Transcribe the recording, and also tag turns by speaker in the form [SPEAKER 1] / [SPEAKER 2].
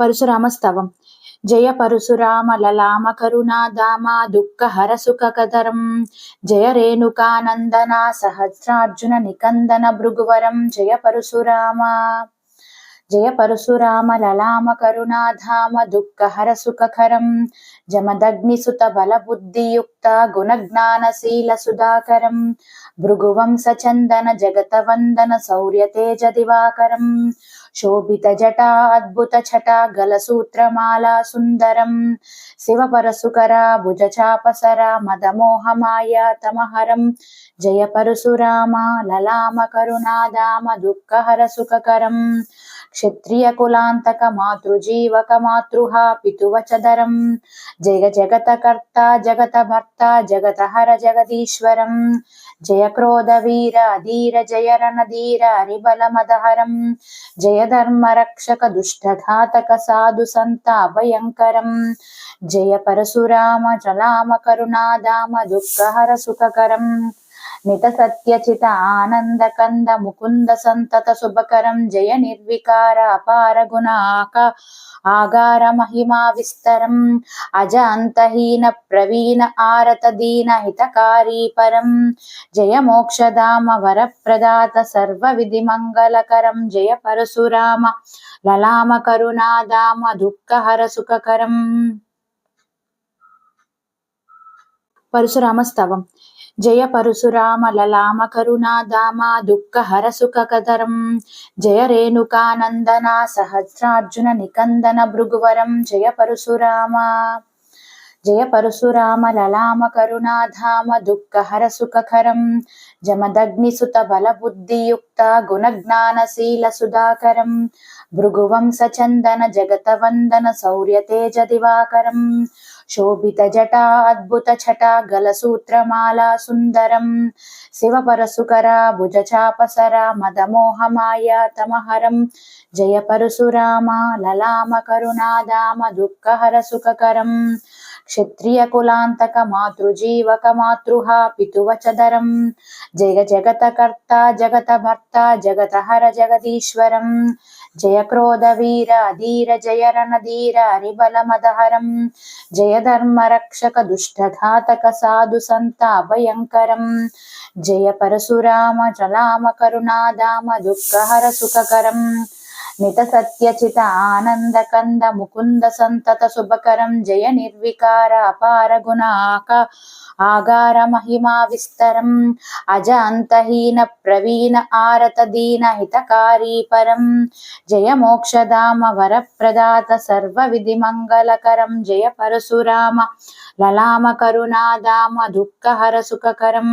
[SPEAKER 1] పరశురామ స్తవం. జయ పరశురామ లలామ కరుణాదామ దుఃఖహర సుఖకదరం జయ రేణుకానందన సహస్రార్జున నికందన భృగువరం జయ పరశురామ. జయ పరశురామ లలామ కరుణాధామ దుఃఖహర సుఖకరం జమదగ్నిసుత బలబుద్ధియుక్త గుణజ్ఞానశీల సుధాకరం భృగువంశ చందన జగత వందన శౌర్య తేజ దివాకరం శోభిత జటా అద్భుత ఛటా గలసూత్రమాలా సుందరం శివ పరశుకర భుజ చాపసర మదమోహమాయ తమహరం జయ పరశురామ లలామ కరుణాదామ దుఃఖహర సుఖకరం క్షత్రియ కులాంతక మాతృజీవక మాతృహ పితువచదరం జయ జగత కర్త జగత భర్త జగత హర జగదీశ్వరం జయ క్రోధ వీర ధీర జయ రణధీర హరిబల మదహరం జయ ధర్మ రక్షక దుష్టఘాతక సాధు సంత అభయంకరం జయ పరశురామ జలామ కరుణాదామ దుఃఖహర సుఖకరం నిత సత్యచిత ఆనంద కంద ముకుంద సంతత శుభకరం జయ నిర్వికార అపార గుణాక ఆగార మహిమా విస్తరం అజ అంతహీన ప్రవీణ ఆరత దీన హితకారీ పరం జయ మోక్షధామ వరప్రదాత సర్వ విధి మంగళకరం జయ పరశురామ లలామ కరుణాదామ దుఃఖహర సుఖకరం. పరశురామ స్తవం. జయ పరశురామ లలామ కరుణాదామ దుఃఖహర సుఖకదరం జయ రేణుకానందన సహస్రార్జున నికందన భృగువరం జయ పరశురామ. జయ పరశురామ లలామ కరుణాధామ దుఃఖహర సుఖకరం జమదగ్నిసుత బలబుద్ధియుక్త గుణజ్ఞానశీల సుధాకరం భృగువంశ చందన జగత వందన శౌర్య తేజ దివాకరం శోభిత జటా అద్భుత ఛటా గలసూత్రమాలా సుందరం శివ పరశుకర భుజ చాపసర మదమోహమాయ తమహరం జయ పరశురామ లలామ కరుణాదామ దుఃఖహర సుఖకరం క్షత్రియ కులాంతక మాతృజీవక మాతృహ పితువచదరం జయ జగత కర్త జగత భర్త జగత హర జగదీశ్వరం జయ క్రోధ వీర ధీర జయ రణధీర హరిబల మదహరం జయ ధర్మ రక్షక దుష్టఘాతక సాధు సంత అభయంకరం జయ పరశురామ జలామ కరుణాదామ దుఃఖహర సుఖకరం నిత సత్యచిత ఆనంద కంద ముకుంద సంతత శుభకరం జయ నిర్వికార అపార గుణాక ఆగార మహిమా విస్తరం అజ అంతహీన ప్రవీణ ఆరత దీన హితకారీ పరం జయ మోక్షధామ వరప్రదాత సర్వ విధి మంగళకరం జయ పరశురామ లలామ కరుణాదామ దుఃఖహర సుఖకరం.